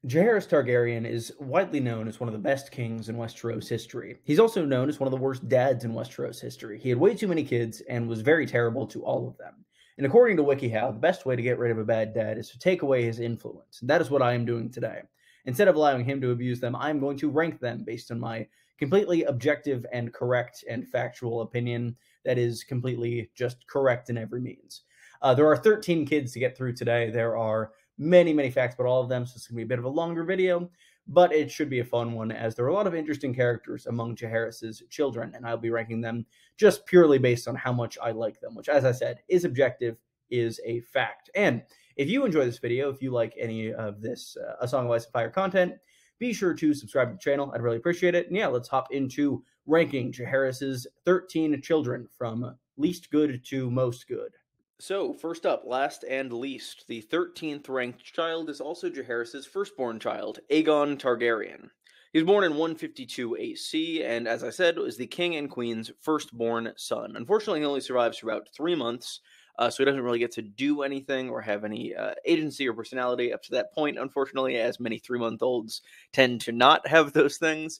Jaehaerys Targaryen is widely known as one of the best kings in Westeros history. He's also known as one of the worst dads in Westeros history. He had way too many kids and was very terrible to all of them. And according to WikiHow, the best way to get rid of a bad dad is to take away his influence. And that is what I am doing today. Instead of allowing him to abuse them, I'm going to rank them based on my completely objective and correct and factual opinion that is completely just correct in every means. There are 13 kids to get through today. There are many facts about all of them, so it's going to be a bit of a longer video, but it should be a fun one as there are a lot of interesting characters among Jaehaerys' children, and I'll be ranking them just purely based on how much I like them, which, as I said, is objective, is a fact. And if you enjoy this video, if you like any of this A Song of Ice and Fire content, be sure to subscribe to the channel. I'd really appreciate it. And yeah, let's hop into ranking Jaehaerys' 13 children from least good to most good. So, first up, last and least, the 13th ranked child is also Jaehaerys' firstborn child, Aegon Targaryen. He was born in 152 AC, and as I said, was the king and queen's firstborn son. Unfortunately, he only survives for about 3 months, so he doesn't really get to do anything or have any agency or personality up to that point, unfortunately, as many 3-month-olds tend to not have those things.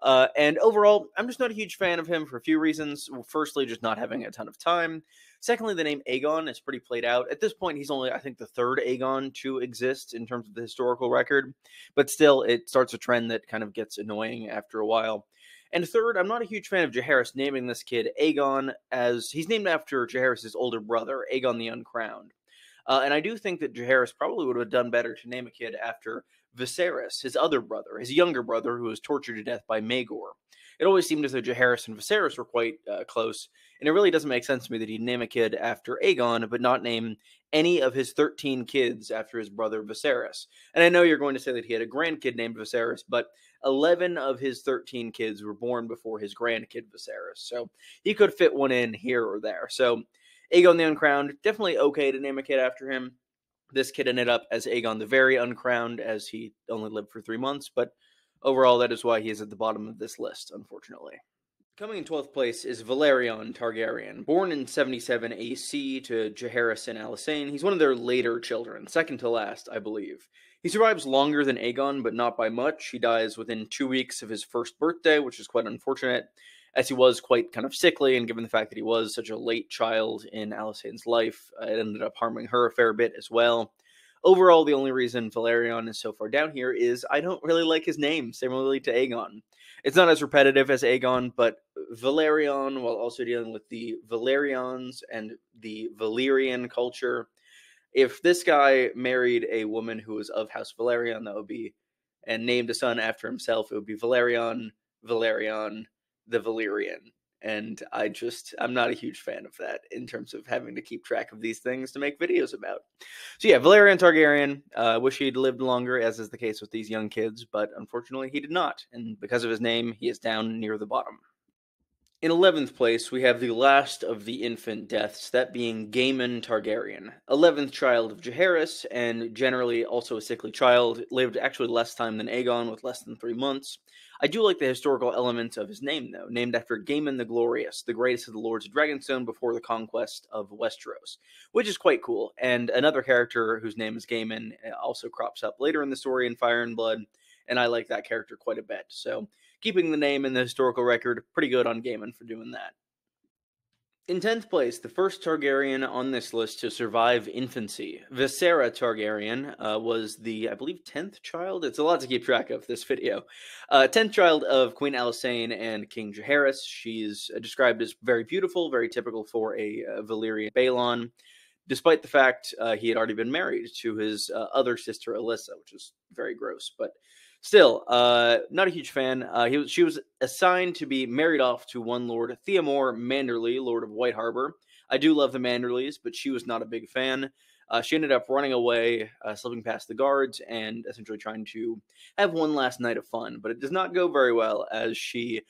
And overall, I'm just not a huge fan of him for a few reasons. Well, firstly, just not having a ton of time. Secondly, the name Aegon is pretty played out. At this point, he's only, I think, the third Aegon to exist in terms of the historical record. But still, it starts a trend that kind of gets annoying after a while. And third, I'm not a huge fan of Jaehaerys naming this kid Aegon, as he's named after Jaehaerys' older brother, Aegon the Uncrowned. And I do think that Jaehaerys probably would have done better to name a kid after Viserys, his other brother, his younger brother, who was tortured to death by Maegor. It always seemed as though Jaehaerys and Viserys were quite close, and it really doesn't make sense to me that he'd name a kid after Aegon, but not name any of his 13 kids after his brother Viserys. And I know you're going to say that he had a grandkid named Viserys, but 11 of his 13 kids were born before his grandkid Viserys, so he could fit one in here or there. So Aegon the Uncrowned, definitely okay to name a kid after him. This kid ended up as Aegon the Very Uncrowned, as he only lived for 3 months, but overall, that is why he is at the bottom of this list, unfortunately. Coming in 12th place is Valerion Targaryen. Born in 77 AC to Jaehaerys and Alysanne, he's one of their later children, second to last, I believe. He survives longer than Aegon, but not by much. He dies within 2 weeks of his first birthday, which is quite unfortunate, as he was quite kind of sickly, and given the fact that he was such a late child in Alysanne's life, it ended up harming her a fair bit as well. Overall, the only reason Valerion is so far down here is I don't really like his name, similarly to Aegon. It's not as repetitive as Aegon, but Valerion, while also dealing with the Valerians and the Valyrian culture, if this guy married a woman who was of House Valerion, that would be, and named a son after himself, it would be Valerion the Valyrian. And I'm not a huge fan of that in terms of having to keep track of these things to make videos about. So yeah, Valerion Targaryen, wish he'd lived longer, as is the case with these young kids, but unfortunately he did not. And because of his name, he is down near the bottom. In 11th place, we have the last of the infant deaths, that being Gaemon Targaryen. 11th child of Jaehaerys, and generally also a sickly child, lived actually less time than Aegon, with less than 3 months. I do like the historical elements of his name, though, named after Gaemon the Glorious, the greatest of the Lords of Dragonstone before the conquest of Westeros, which is quite cool. And another character whose name is Gaemon also crops up later in the story in Fire and Blood, and I like that character quite a bit. So keeping the name in the historical record, pretty good on Gaemon for doing that. In 10th place, the first Targaryen on this list to survive infancy, Visera Targaryen, was the, I believe, 10th child? It's a lot to keep track of, this video. 10th child of Queen Alysanne and King Jaehaerys. She's described as very beautiful, very typical for a Valyrian Balon, despite the fact he had already been married to his other sister, Alyssa, which is very gross, but still, not a huge fan. She was assigned to be married off to one Lord Theomore Manderly, Lord of White Harbor. I do love the Manderlys, but she was not a big fan. She ended up running away, slipping past the guards, and essentially trying to have one last night of fun. But it does not go very well, as she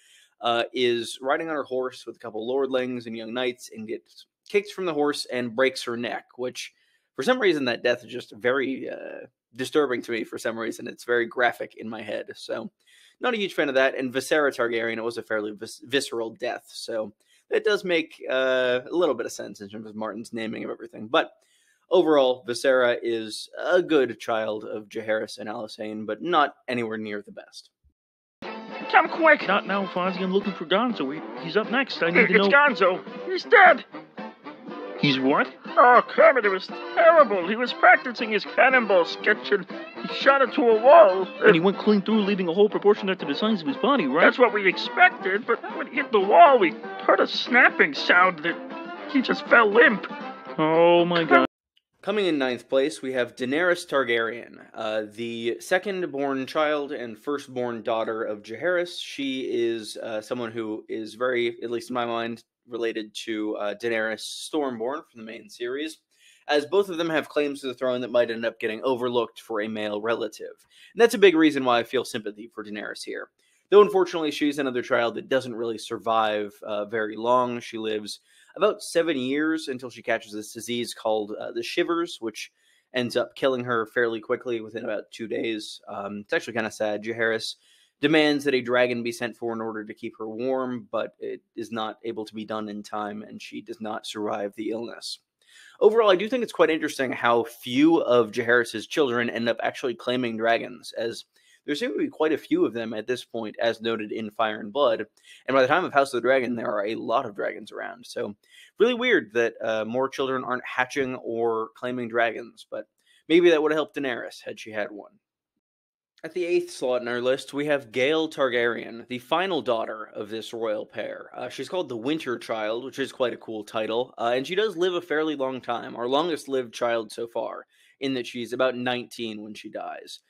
is riding on her horse with a couple lordlings and young knights and gets kicked from the horse and breaks her neck, which, for some reason, that death is just very disturbing to me for some reason. It's very graphic in my head, so not a huge fan of that. And Visera Targaryen, it was a fairly visceral death, so that does make a little bit of sense in terms of Martin's naming of everything. But overall, Visera is a good child of Jaehaerys and Alysanne, but not anywhere near the best. Come quick! Not now, Fonzie. I'm looking for Gonzo. He's up next. I need to know. It's Gonzo. He's dead. He's what? Oh, Kermit, it was terrible. He was practicing his cannonball sketch and he shot it to a wall. And he went clean through, leaving a hole proportionate to the size of his body, right? That's what we expected, but when he hit the wall, we heard a snapping sound that he just fell limp. Oh my god. Coming in 9th place, we have Daenerys Targaryen, the second-born child and first-born daughter of Jaehaerys. She is someone who is very, at least in my mind, related to Daenerys Stormborn from the main series, as both of them have claims to the throne that might end up getting overlooked for a male relative. And that's a big reason why I feel sympathy for Daenerys here. Though, unfortunately, she's another child that doesn't really survive very long. She lives about 7 years until she catches this disease called the Shivers, which ends up killing her fairly quickly within about 2 days. It's actually kind of sad. Jaehaerys demands that a dragon be sent for in order to keep her warm, but it is not able to be done in time, and she does not survive the illness. Overall, I do think it's quite interesting how few of Jaehaerys' children end up actually claiming dragons, as there seem to be quite a few of them at this point, as noted in Fire and Blood. And by the time of House of the Dragon, there are a lot of dragons around. So, really weird that more children aren't hatching or claiming dragons. But maybe that would have helped Daenerys had she had one. At the 8th slot in our list, we have Ghael Targaryen, the final daughter of this royal pair. She's called the Winter Child, which is quite a cool title. And she does live a fairly long time, our longest-lived child so far, in that she's about 19 when she dies.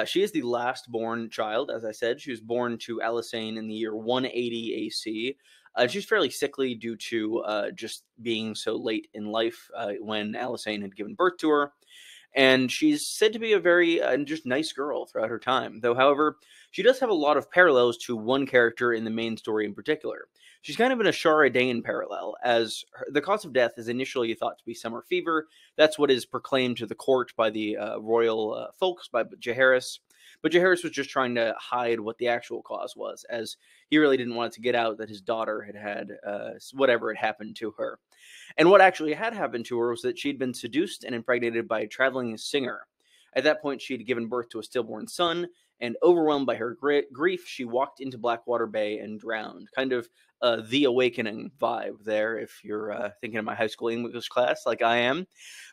She is the last born child, as I said. She was born to Alysanne in the year 180 AC. She's fairly sickly due to just being so late in life when Alysanne had given birth to her. And she's said to be a very just nice girl throughout her time. Though, however, she does have a lot of parallels to one character in the main story in particular. She's kind of an Ashara Dane parallel, as the cause of death is initially thought to be summer fever. That's what is proclaimed to the court by the royal folks, by Jaehaerys. But Jaehaerys was just trying to hide what the actual cause was, as he really didn't want it to get out that his daughter had whatever had happened to her. And what actually had happened to her was that she'd been seduced and impregnated by a traveling singer. At that point, she'd given birth to a stillborn son, and overwhelmed by her grief, she walked into Blackwater Bay and drowned. Kind of The Awakening vibe there, if you're thinking of my high school English class like I am.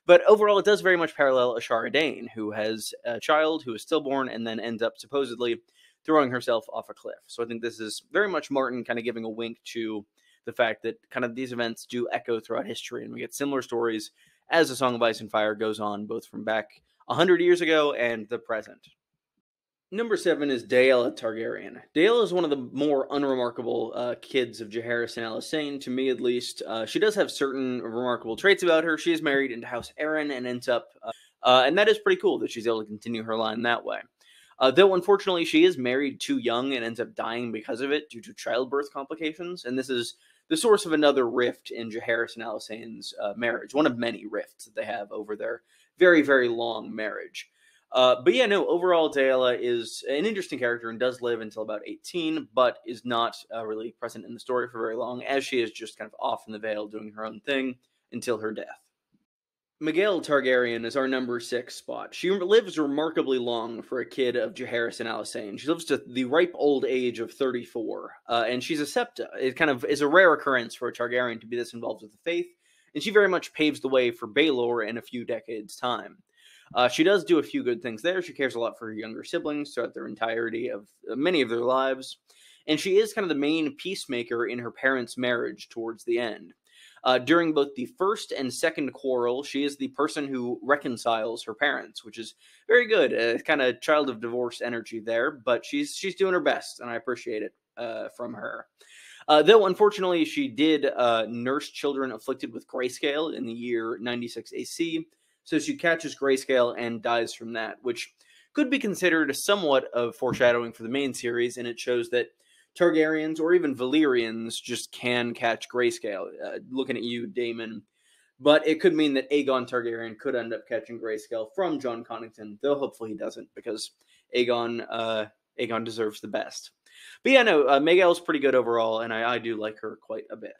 But overall, it does very much parallel Ashara Dane, who has a child who is stillborn and then ends up supposedly throwing herself off a cliff. So I think this is very much Martin kind of giving a wink to the fact that kind of these events do echo throughout history, and we get similar stories as A Song of Ice and Fire goes on, both from back 100 years ago and the present. Number 7 is Daella Targaryen. Daella is one of the more unremarkable kids of Jaehaerys and Alysanne, to me at least. She does have certain remarkable traits about her. She is married into House Aaron and ends up, and that is pretty cool that she's able to continue her line that way. Though, unfortunately, she is married too young and ends up dying because of it due to childbirth complications, and this is the source of another rift in Jaehaerys and Alysanne's marriage, one of many rifts that they have over their very, very long marriage. But yeah, no, overall, Daella is an interesting character and does live until about 18, but is not really present in the story for very long, as she is just kind of off in the Vale doing her own thing until her death. Miguel Targaryen is our number 6 spot. She lives remarkably long for a kid of Jaehaerys and Alysanne. She lives to the ripe old age of 34, and she's a septa. It kind of is a rare occurrence for a Targaryen to be this involved with the faith, and she very much paves the way for Baelor in a few decades' time. She does do a few good things there. She cares a lot for her younger siblings throughout their entirety of many of their lives. And she is kind of the main peacemaker in her parents' marriage towards the end. During both the first and second quarrel, she is the person who reconciles her parents, which is very good. Kind of child of divorce energy there, but she's doing her best, and I appreciate it from her. Though, unfortunately, she did nurse children afflicted with grayscale in the year 96 AC, so she catches grayscale and dies from that, which could be considered somewhat of foreshadowing for the main series, and it shows that Targaryens or even Valyrians just can catch grayscale. Looking at you, Damon. But it could mean that Aegon Targaryen could end up catching grayscale from Jon Connington, though hopefully he doesn't, because Aegon deserves the best. But yeah, no, Miguel's pretty good overall, and I do like her quite a bit.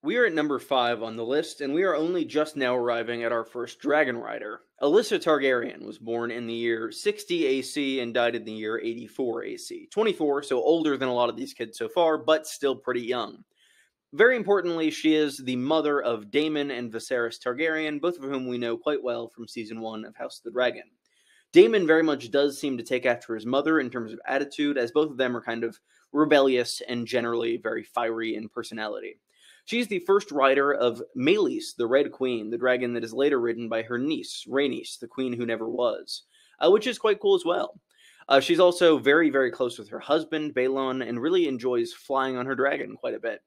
We are at number 5 on the list, and we are only just now arriving at our first dragon rider. Alyssa Targaryen was born in the year 60 AC and died in the year 84 AC. 24, so older than a lot of these kids so far, but still pretty young. Very importantly, she is the mother of Daemon and Viserys Targaryen, both of whom we know quite well from Season 1 of House of the Dragon. Daemon very much does seem to take after his mother in terms of attitude, as both of them are kind of rebellious and generally very fiery in personality. She's the first rider of Meleys, the Red Queen, the dragon that is later ridden by her niece, Rhaenys, the queen who never was, which is quite cool as well. She's also very, very close with her husband, Balon, and really enjoys flying on her dragon quite a bit.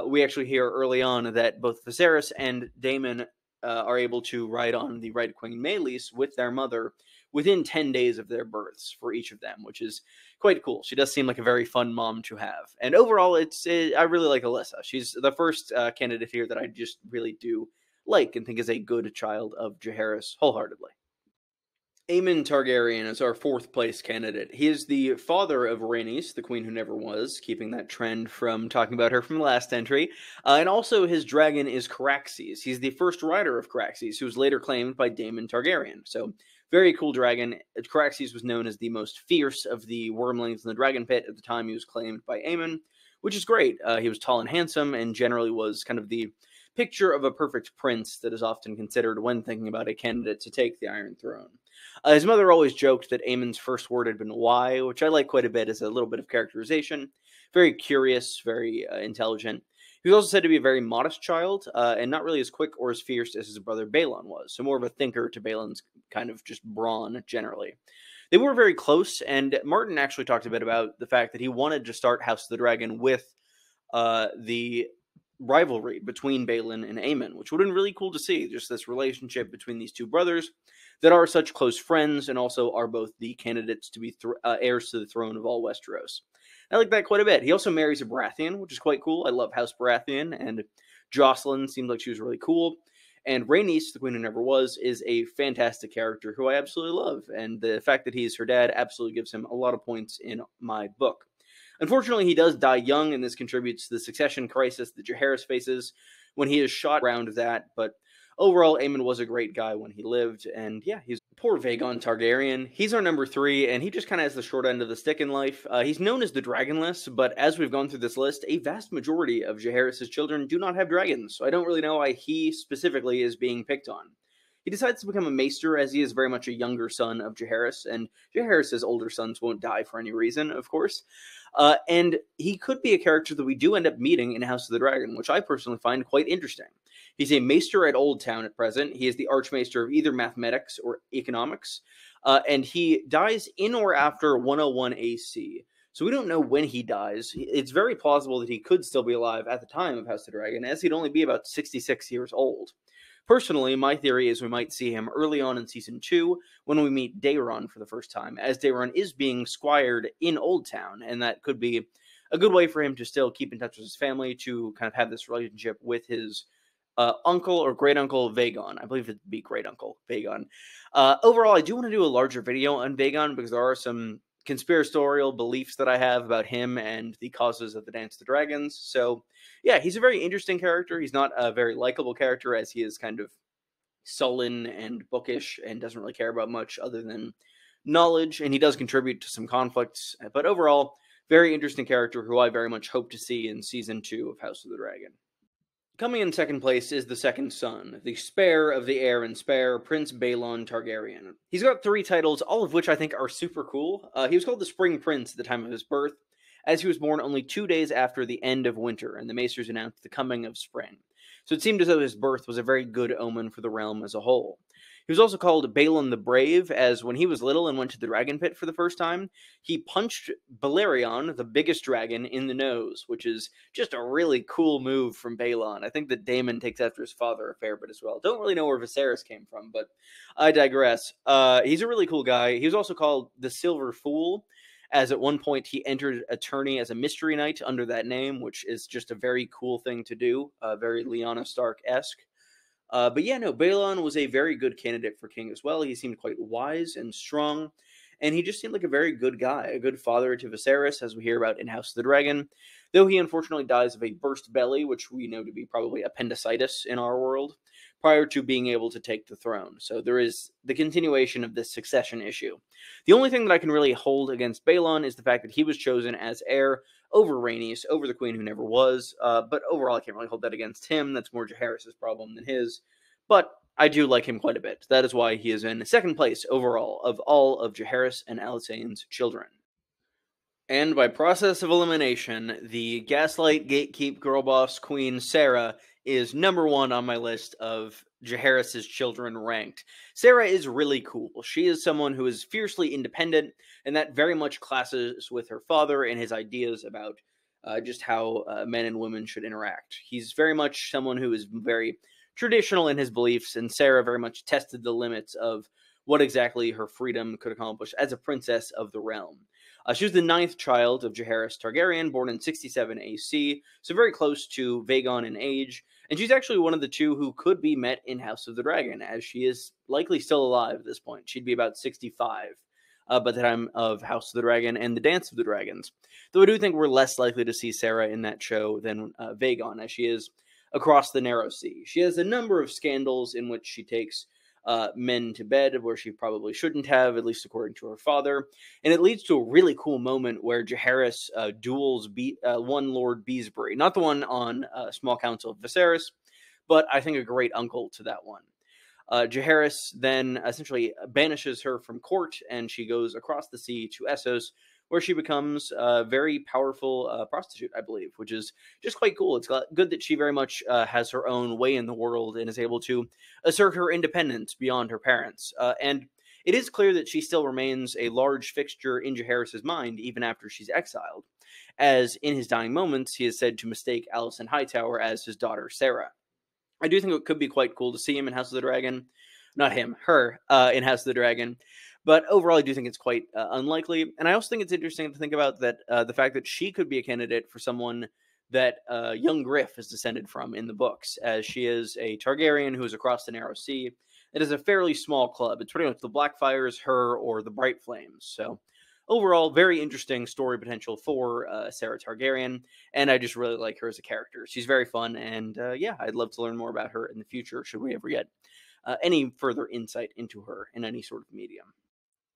We actually hear early on that both Viserys and Daemon are able to ride on the Red Queen Meleys with their mother within 10 days of their births for each of them, which is quite cool. She does seem like a very fun mom to have. And overall, I really like Alyssa. She's the first candidate here that I just really do like and think is a good child of Jaehaerys wholeheartedly. Aemon Targaryen is our 4th place candidate. He is the father of Rhaenys, the queen who never was, keeping that trend from talking about her from the last entry. And also his dragon is Caraxes. He's the first rider of Caraxes, who was later claimed by Daemon Targaryen. So, very cool dragon. Caraxes was known as the most fierce of the wormlings in the dragon pit at the time he was claimed by Aemon, which is great. He was tall and handsome and generally was kind of the picture of a perfect prince that is often considered when thinking about a candidate to take the Iron Throne. His mother always joked that Aemon's first word had been why, which I like quite a bit as a little bit of characterization. Very curious, very intelligent. He was also said to be a very modest child, and not really as quick or as fierce as his brother Balon was, so more of a thinker to Balon's kind of just brawn, generally. They were very close, and Martin actually talked a bit about the fact that he wanted to start House of the Dragon with the rivalry between Balon and Aemon, which would have been really cool to see, just this relationship between these two brothers that are such close friends and also are both the candidates to be heirs to the throne of all Westeros. I like that quite a bit. He also marries a Baratheon, which is quite cool. I love House Baratheon, and Jocelyn seemed like she was really cool. And Rhaenys, the queen who never was, is a fantastic character who I absolutely love, and the fact that he's her dad absolutely gives him a lot of points in my book. Unfortunately, he does die young, and this contributes to the succession crisis that Jaehaerys faces when he is shot around that, but overall, Aemon was a great guy when he lived, and yeah, he's poor Vaegon Targaryen. He's our number 3, and he just kind of has the short end of the stick in life. He's known as the Dragonless, but as we've gone through this list, a vast majority of Jaehaerys' children do not have dragons, so I don't really know why he specifically is being picked on. He decides to become a maester, as he is very much a younger son of Jaehaerys, and Jaehaerys' older sons won't die for any reason, of course. And he could be a character that we do end up meeting in House of the Dragon, which I personally find quite interesting. He's a maester at Old Town at present. He is the archmaester of either mathematics or economics, and he dies in or after 101 AC. So we don't know when he dies. It's very plausible that he could still be alive at the time of House of the Dragon, as he'd only be about 66 years old. Personally, my theory is we might see him early on in Season 2 when we meet Daeron for the first time, as Daeron is being squired in Old Town, and that could be a good way for him to still keep in touch with his family, to kind of have this relationship with his uncle or great-uncle Vaegon. I believe it'd be great-uncle Vaegon. Overall, I do want to do a larger video on Vaegon, because there are some conspiratorial beliefs that I have about him and the causes of the Dance of the Dragons. So, yeah, he's a very interesting character. He's not a very likable character, as he is kind of sullen and bookish and doesn't really care about much other than knowledge, and he does contribute to some conflicts. But overall, very interesting character who I very much hope to see in Season 2 of House of the Dragon. Coming in second place is the second son, the spare of the heir and spare, Prince Balon Targaryen. He's got 3 titles, all of which I think are super cool. He was called the Spring Prince at the time of his birth, as he was born only 2 days after the end of winter, and the Maesters announced the coming of spring. So it seemed as though his birth was a very good omen for the realm as a whole. He was also called Balon the Brave, as when he was little and went to the dragon pit for the first time, he punched Balerion, the biggest dragon, in the nose, which is just a really cool move from Balon. I think that Daemon takes after his father a fair bit as well. Don't really know where Viserys came from, but I digress. He's a really cool guy. He was also called the Silver Fool, as at one point he entered a tourney as a mystery knight under that name, which is just a very cool thing to do, very Lyanna Stark-esque. But yeah, no, Balon was a very good candidate for king as well. He seemed quite wise and strong, and he just seemed like a very good guy, a good father to Viserys, as we hear about in House of the Dragon, though he unfortunately dies of a burst belly, which we know to be probably appendicitis in our world, prior to being able to take the throne. So there is the continuation of this succession issue. The only thing that I can really hold against Balon is the fact that he was chosen as heir over Rhaenys, over the queen who never was, but overall I can't really hold that against him. That's more Jaehaerys' problem than his, but I do like him quite a bit. That is why he is in second place overall of all of Jaehaerys and Alysanne's children. And by process of elimination, the gaslight, gatekeep, girlboss queen Sarah is number one on my list of Jaehaerys' children ranked. Sarah is really cool. She is someone who is fiercely independent, and that very much clashes with her father and his ideas about just how men and women should interact. He's very much someone who is very traditional in his beliefs, and Sarah very much tested the limits of what exactly her freedom could accomplish as a princess of the realm. She was the 9th child of Jaehaerys Targaryen, born in 67 AC, so very close to Vaegon in age, and she's actually one of the two who could be met in House of the Dragon, as she is likely still alive at this point. She'd be about 65 by the time of House of the Dragon and the Dance of the Dragons, though I do think we're less likely to see Sarah in that show than Vaegon, as she is across the Narrow Sea. She has a number of scandals in which she takes men to bed where she probably shouldn't have, at least according to her father. And it leads to a really cool moment where Jaehaerys duels one Lord Beesbury. Not the one on Small Council of Viserys, but I think a great uncle to that one. Jaehaerys then essentially banishes her from court, and she goes across the sea to Essos, where she becomes a very powerful prostitute, I believe, which is just quite cool. It's good that she very much has her own way in the world and is able to assert her independence beyond her parents. And it is clear that she still remains a large fixture in Jaehaerys' mind, even after she's exiled, as in his dying moments, he is said to mistake Alicent Hightower as his daughter, Sarah. I do think it could be quite cool to see him in House of the Dragon. Not him, her, in House of the Dragon. But overall, I do think it's quite unlikely. And I also think it's interesting to think about that the fact that she could be a candidate for someone that young Griff is descended from in the books, as she is a Targaryen who is across the Narrow Sea. It is a fairly small club. It's pretty much the Blackfyres, her, or the Bright Flames. So overall, very interesting story potential for Sarah Targaryen, and I just really like her as a character. She's very fun, and yeah, I'd love to learn more about her in the future, should we ever get any further insight into her in any sort of medium.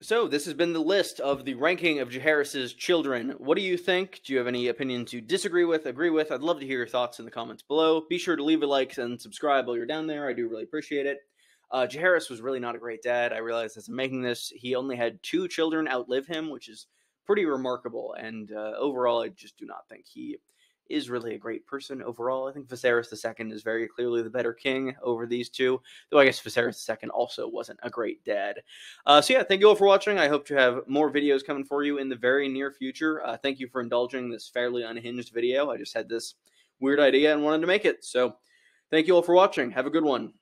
So, this has been the list of the ranking of Jaehaerys' children. What do you think? Do you have any opinions you disagree with, agree with? I'd love to hear your thoughts in the comments below. Be sure to leave a like and subscribe while you're down there. I do really appreciate it. Jaehaerys was really not a great dad. I realized as I'm making this, he only had 2 children outlive him, which is pretty remarkable. And overall, I just do not think he is really a great person overall. I think Viserys II is very clearly the better king over these two, though I guess Viserys II also wasn't a great dad. So yeah, thank you all for watching. I hope to have more videos coming for you in the very near future. Thank you for indulging this fairly unhinged video. I just had this weird idea and wanted to make it. So thank you all for watching. Have a good one.